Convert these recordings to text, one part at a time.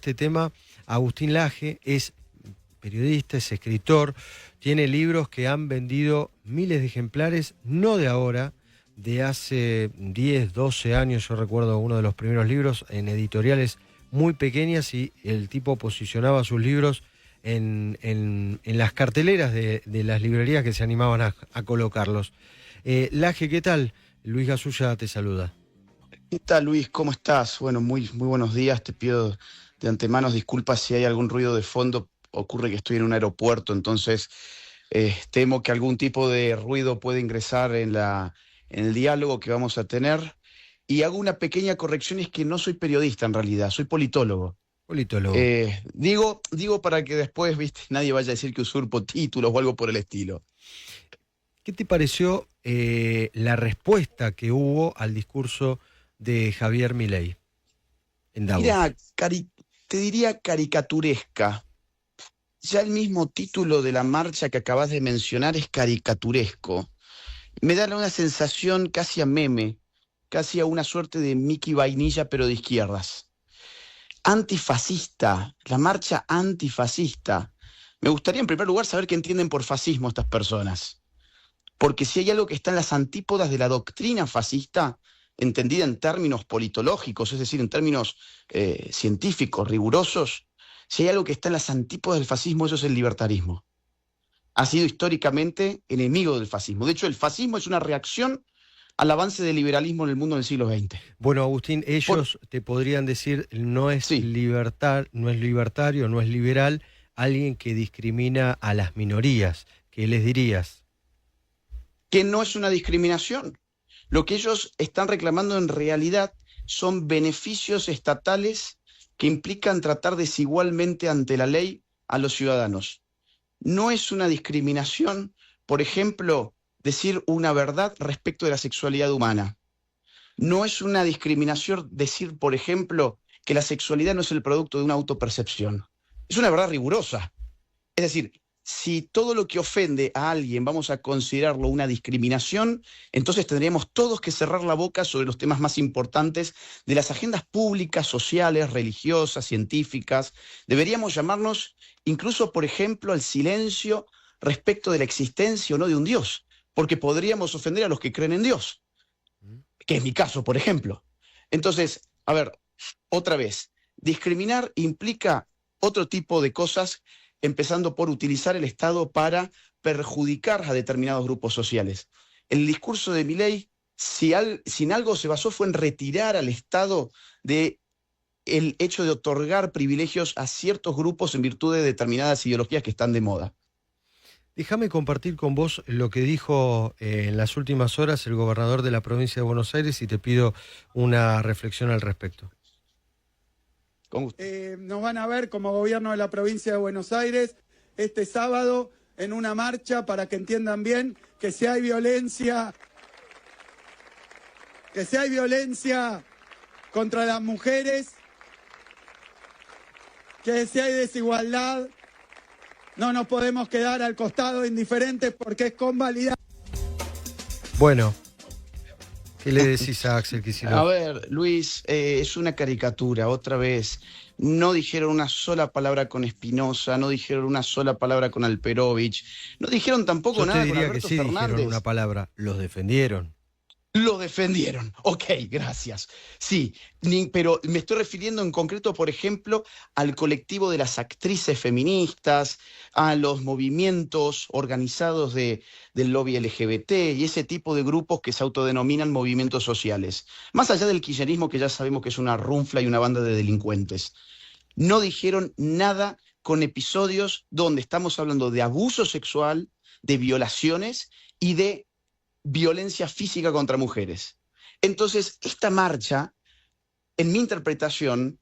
este tema Agustín Laje, es periodista, es escritor, tiene libros que han vendido miles de ejemplares, no de ahora, de hace 10, 12 años. Yo recuerdo uno de los primeros libros en editoriales muy pequeñas y el tipo posicionaba sus libros en las carteleras de las librerías que se animaban a colocarlos. Laje, ¿qué tal? Luis Gasulla te saluda. ¿Qué tal, Luis? ¿Cómo estás? Bueno, muy buenos días. Te pido de antemano disculpas si hay algún ruido de fondo. Ocurre que estoy en un aeropuerto, entonces temo que algún tipo de ruido pueda ingresar en el diálogo que vamos a tener. Y hago una pequeña corrección, es que no soy periodista en realidad, soy politólogo. Politólogo. Digo para que después, viste, nadie vaya a decir que usurpo títulos o algo por el estilo. ¿Qué te pareció la respuesta que hubo al discurso de Javier Milei en Davos? Mira, te diría caricaturesca. Ya el mismo título de la marcha que acabas de mencionar es caricaturesco. Me da una sensación casi a meme, casi a una suerte de Mickey Vainilla, pero de izquierdas. Antifascista, la marcha antifascista. Me gustaría en primer lugar saber qué entienden por fascismo estas personas. Porque si hay algo que está en las antípodas de la doctrina fascista, entendida en términos politológicos, es decir, en términos científicos, rigurosos, si hay algo que está en las antípodas del fascismo, eso es el libertarismo. Ha sido históricamente enemigo del fascismo. De hecho, el fascismo es una reacción al avance del liberalismo en el mundo del siglo XX. Bueno, Agustín, ellos te podrían decir no es Sí. no es libertario, no es liberal, alguien que discrimina a las minorías. ¿Qué les dirías? Que no es una discriminación. Lo que ellos están reclamando en realidad son beneficios estatales que implican tratar desigualmente ante la ley a los ciudadanos. No es una discriminación, por ejemplo, decir una verdad respecto de la sexualidad humana. No es una discriminación decir, por ejemplo, que la sexualidad no es el producto de una autopercepción. Es una verdad rigurosa. Es decir, si todo lo que ofende a alguien vamos a considerarlo una discriminación, entonces tendríamos todos que cerrar la boca sobre los temas más importantes de las agendas públicas, sociales, religiosas, científicas. Deberíamos llamarnos incluso, por ejemplo, al silencio respecto de la existencia o no de un Dios, porque podríamos ofender a los que creen en Dios, que es mi caso, por ejemplo. Entonces, a ver, otra vez, discriminar implica otro tipo de cosas, empezando por utilizar el Estado para perjudicar a determinados grupos sociales. El discurso de Milei, si en algo se basó, fue en retirar al Estado del hecho de otorgar privilegios a ciertos grupos en virtud de determinadas ideologías que están de moda. Déjame compartir con vos lo que dijo en las últimas horas el gobernador de la provincia de Buenos Aires y te pido una reflexión al respecto. Nos van a ver como gobierno de la provincia de Buenos Aires este sábado en una marcha para que entiendan bien que si hay violencia contra las mujeres, que si hay desigualdad, no nos podemos quedar al costado indiferentes porque es convalidar. Bueno, ¿qué le decís a Axel Kicillof? A ver, Luis, es una caricatura, otra vez. No dijeron una sola palabra con Espinosa, no dijeron una sola palabra con Alperovich, no dijeron tampoco nada con Alberto Yo te diría que sí Fernández. dijeron una palabra, los defendieron. Lo defendieron. Ok, gracias. Sí, pero me estoy refiriendo en concreto, por ejemplo, al colectivo de las actrices feministas, a los movimientos organizados del lobby LGBT y ese tipo de grupos que se autodenominan movimientos sociales. Más allá del kirchnerismo, que ya sabemos que es una runfla y una banda de delincuentes. No dijeron nada con episodios donde estamos hablando de abuso sexual, de violaciones y de violencia física contra mujeres. Entonces, esta marcha, en mi interpretación,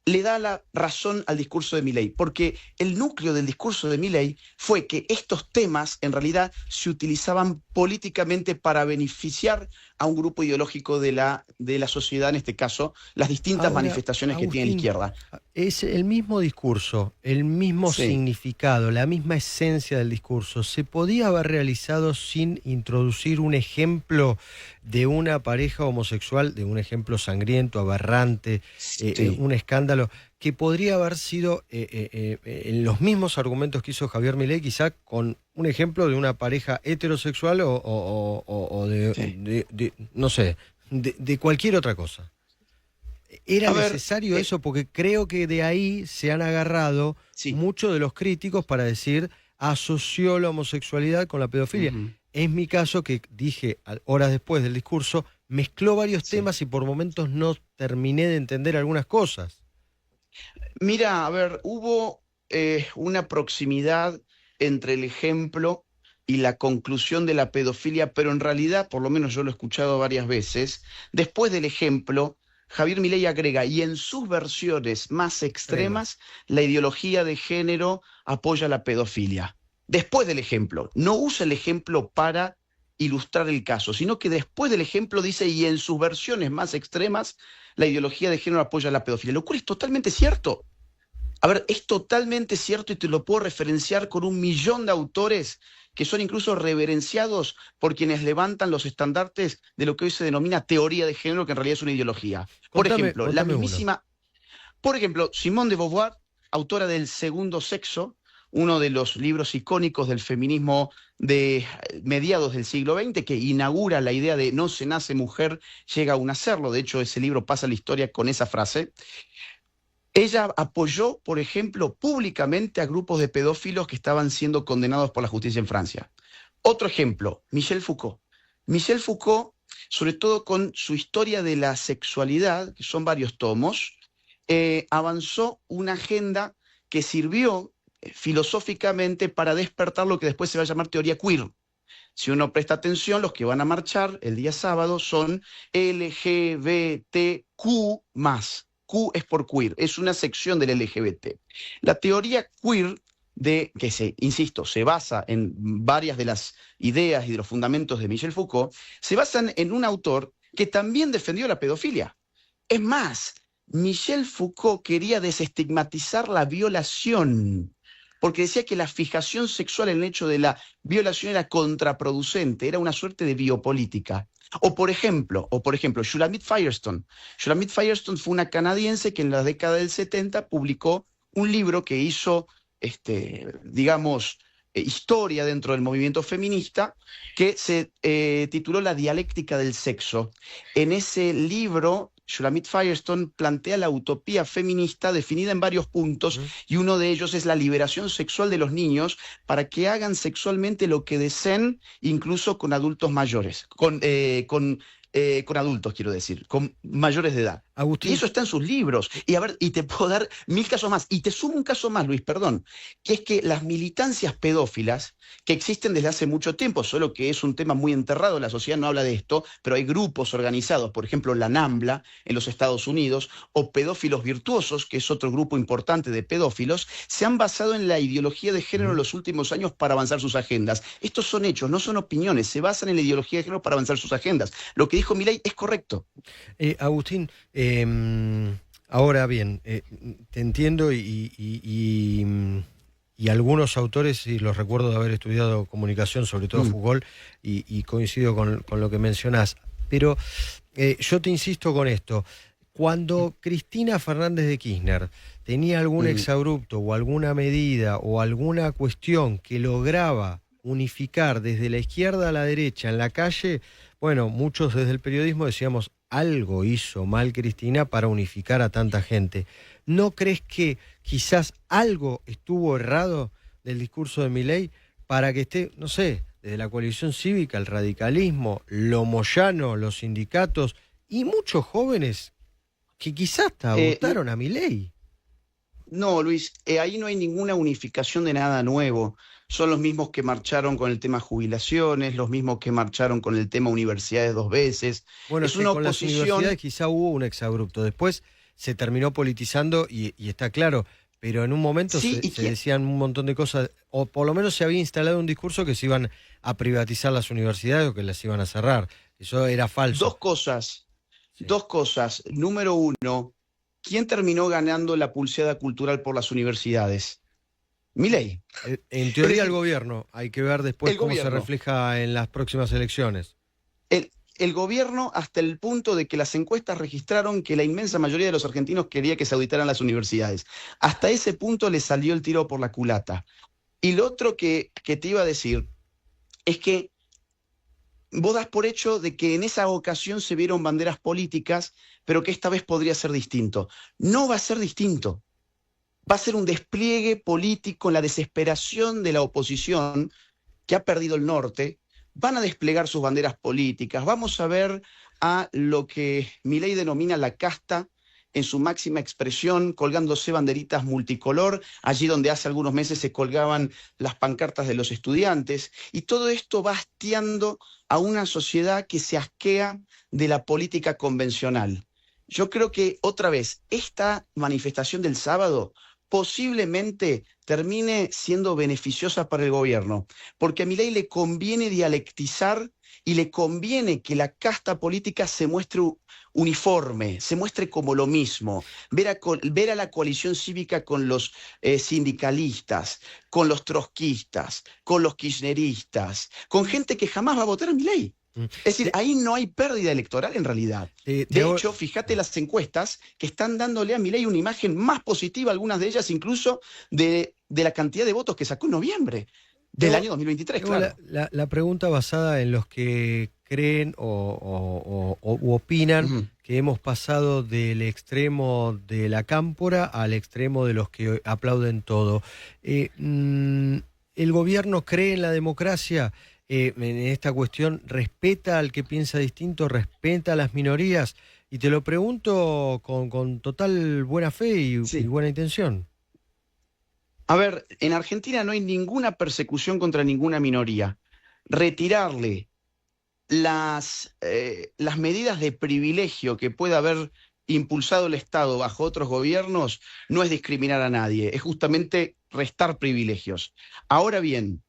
le da la razón al discurso de Milei, porque el núcleo del discurso de Milei fue que estos temas en realidad se utilizaban políticamente para beneficiar a un grupo ideológico de la sociedad, en este caso, las distintas Ahora, manifestaciones que tiene la Agustín, izquierda. es el mismo discurso, el mismo Sí. significado, la misma esencia del discurso. ¿Se podía haber realizado sin introducir un ejemplo de una pareja homosexual, de un ejemplo sangriento, aberrante, Sí. un escándalo, que podría haber sido en los mismos argumentos que hizo Javier Milei, quizá con un ejemplo de una pareja heterosexual o Sí. no sé, de cualquier otra cosa? ¿Era A ver, necesario eso? Porque creo que de ahí se han agarrado sí. muchos de los críticos para decir asoció la homosexualidad con la pedofilia. Ujú. Es mi caso que dije horas después del discurso, mezcló varios Sí. temas y por momentos no terminé de entender algunas cosas. Mira, a ver, hubo una proximidad entre el ejemplo y la conclusión de la pedofilia, pero en realidad, por lo menos yo lo he escuchado varias veces, después del ejemplo, Javier Milei agrega, y en sus versiones más extremas, la ideología de género apoya la pedofilia. Después del ejemplo, no usa el ejemplo para ilustrar el caso, sino que después del ejemplo dice, y en sus versiones más extremas, la ideología de género apoya la pedofilia, lo cual es totalmente cierto. A ver, es totalmente cierto y te lo puedo referenciar con 1.000.000 de autores que son incluso reverenciados por quienes levantan los estandartes de lo que hoy se denomina teoría de género, que en realidad es una ideología. Por ejemplo, la Contame uno. mismísima, por ejemplo, Simone de Beauvoir, autora del Segundo Sexo, uno de los libros icónicos del feminismo de mediados del siglo XX, que inaugura la idea de no se nace mujer, llega a un nacerlo. De hecho, ese libro pasa a la historia con esa frase. Ella apoyó, por ejemplo, públicamente a grupos de pedófilos que estaban siendo condenados por la justicia en Francia. Otro ejemplo, Michel Foucault. Michel Foucault, sobre todo con su historia de la sexualidad, que son varios tomos, avanzó una agenda que sirvió filosóficamente para despertar lo que después se va a llamar teoría queer. Si uno presta atención, los que van a marchar el día sábado son LGBTQ+. Q es por queer, es una sección del LGBT. La teoría queer, insisto, se basa en varias de las ideas y de los fundamentos de Michel Foucault, se basan en un autor que también defendió la pedofilia. Es más, Michel Foucault quería desestigmatizar la violación, porque decía que la fijación sexual en el hecho de la violación era contraproducente, era una suerte de biopolítica. O por ejemplo, Shulamit Firestone. Shulamit Firestone fue una canadiense que en la década del 70 publicó un libro que hizo, historia dentro del movimiento feminista, que se tituló La dialéctica del sexo. En ese libro, Shulamit Firestone plantea la utopía feminista definida en varios puntos, y uno de ellos es la liberación sexual de los niños para que hagan sexualmente lo que deseen, incluso con adultos mayores, con adultos, quiero decir, con mayores de edad. Agustín, Y eso está en sus libros. Y a ver, y te puedo dar 1.000 casos más. Y te sumo un caso más, Luis, perdón, que es que las militancias pedófilas, que existen desde hace mucho tiempo, solo que es un tema muy enterrado, la sociedad no habla de esto, pero hay grupos organizados, por ejemplo, la NAMBLA en los Estados Unidos, o Pedófilos Virtuosos, que es otro grupo importante de pedófilos, se han basado en la ideología de género en los últimos años para avanzar sus agendas. Estos son hechos, no son opiniones, se basan en la ideología de género para avanzar sus agendas. Lo que dijo Milei es correcto. Agustín, ahora bien, te entiendo y algunos autores, y los recuerdo de haber estudiado comunicación, sobre todo Foucault, y coincido con lo que mencionás, pero yo te insisto con esto. Cuando Cristina Fernández de Kirchner tenía algún exabrupto o alguna medida o alguna cuestión que lograba unificar desde la izquierda a la derecha en la calle, bueno, muchos desde el periodismo decíamos, algo hizo mal Cristina para unificar a tanta gente. ¿No crees que quizás algo estuvo errado del discurso de Milei para que esté, no sé, desde la coalición cívica, el radicalismo, lo moyano, los sindicatos y muchos jóvenes que quizás hasta votaron a Milei? No, Luis, ahí no hay ninguna unificación de nada nuevo. Son los mismos que marcharon con el tema jubilaciones, los mismos que marcharon con el tema universidades 2 veces. Bueno, Es una con las oposición. universidades quizá hubo un exabrupto. Después se terminó politizando y está claro, pero en un momento Sí, se decían un montón de cosas, o por lo menos se había instalado un discurso que se iban a privatizar las universidades o que las iban a cerrar. Eso era falso. Dos cosas. Sí. Dos cosas. Número uno, ¿quién terminó ganando la pulseada cultural por las universidades? Milei. En Es teoría el decir, gobierno, hay que ver después el cómo se gobierno. refleja en las próximas elecciones. El gobierno hasta el punto de que las encuestas registraron que la inmensa mayoría de los argentinos quería que se auditaran las universidades. Hasta ese punto le salió el tiro por la culata. Y lo otro que te iba a decir es que vos das por hecho de que en esa ocasión se vieron banderas políticas, pero que esta vez podría ser distinto. No va a ser distinto. Va a ser un despliegue político, la desesperación de la oposición que ha perdido el norte. Van a desplegar sus banderas políticas. Vamos a ver a lo que Milei denomina la casta en su máxima expresión, colgándose banderitas multicolor, allí donde hace algunos meses se colgaban las pancartas de los estudiantes. Y todo esto va hastiando a una sociedad que se asquea de la política convencional. Yo creo que, otra vez, esta manifestación del sábado posiblemente termine siendo beneficiosa para el gobierno, porque a Milei le conviene dialectizar y le conviene que la casta política se muestre uniforme, se muestre como lo mismo, ver a la coalición cívica con los sindicalistas, con los trotskistas, con los kirchneristas, con gente que jamás va a votar a Milei. Es decir, ahí no hay pérdida electoral en realidad. De hecho, fíjate las encuestas que están dándole a Milei una imagen más positiva, algunas de ellas incluso de la cantidad de votos que sacó en noviembre del año 2023, claro. La pregunta basada en los que creen u opinan que hemos pasado del extremo de la cámpora al extremo de los que aplauden todo. ¿El gobierno cree en la democracia? En esta cuestión, ¿respeta al que piensa distinto? ¿Respeta a las minorías? Y te lo pregunto con total buena fe y buena intención. A ver, en Argentina no hay ninguna persecución contra ninguna minoría. Retirarle las medidas de privilegio que pueda haber impulsado el Estado bajo otros gobiernos no es discriminar a nadie, es justamente restar privilegios. Ahora bien,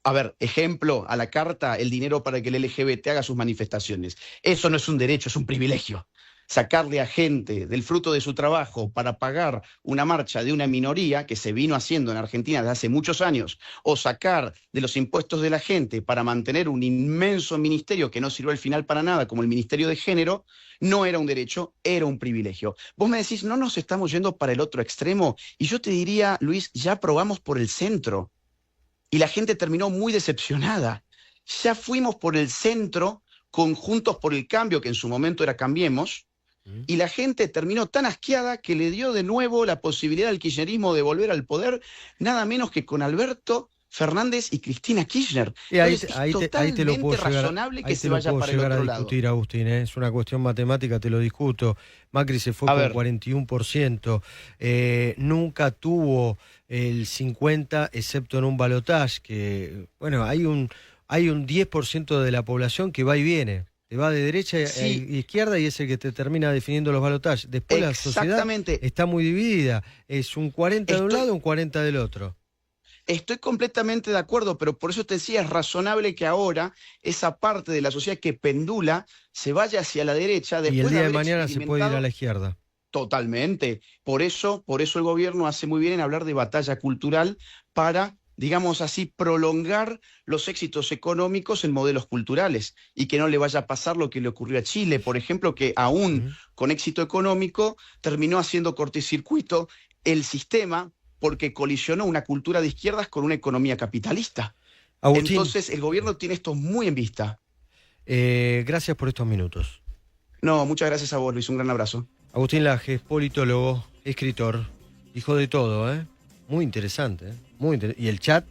a ver, ejemplo, a la carta, el dinero para que el LGBT haga sus manifestaciones. Eso no es un derecho, es un privilegio. Sacarle a gente del fruto de su trabajo para pagar una marcha de una minoría que se vino haciendo en Argentina desde hace muchos años, o sacar de los impuestos de la gente para mantener un inmenso ministerio que no sirvió al final para nada, como el Ministerio de Género, no era un derecho, era un privilegio. Vos me decís, no nos estamos yendo para el otro extremo, y yo te diría, Luis, ya probamos por el centro. Y la gente terminó muy decepcionada. Ya fuimos por el centro, con Juntos por el Cambio, que en su momento era Cambiemos, y la gente terminó tan asqueada que le dio de nuevo la posibilidad al kirchnerismo de volver al poder, nada menos que con Alberto Fernández y Cristina Kirchner. Y Entonces, ahí te lo puedo razonable que se lo vaya puedo para el llegar otro a lado. discutir, Agustín, ¿eh? Es una cuestión matemática, te lo discuto. Macri se fue con 41%, nunca tuvo el 50%, excepto en un balotaje, que, bueno, hay un 10% de la población que va y viene. Te va de derecha a izquierda y es el que te termina definiendo los balotajes. Después la sociedad está muy dividida. Es un 40 de un lado, un 40 del otro. Estoy completamente de acuerdo, pero por eso te decía, es razonable que ahora esa parte de la sociedad que pendula se vaya hacia la derecha. Y el día de mañana se puede ir a la izquierda. Totalmente. Por eso el gobierno hace muy bien en hablar de batalla cultural para, digamos así, prolongar los éxitos económicos en modelos culturales y que no le vaya a pasar lo que le ocurrió a Chile, por ejemplo, que aún con éxito económico terminó haciendo cortocircuito el sistema porque colisionó una cultura de izquierdas con una economía capitalista. Agustín, entonces el gobierno tiene esto muy en vista. Gracias por estos minutos. No, muchas gracias a vos, Luis, un gran abrazo. Agustín Lajes, politólogo, escritor, hijo de todo, ¿eh? Muy interesante, ¿eh? Y el chat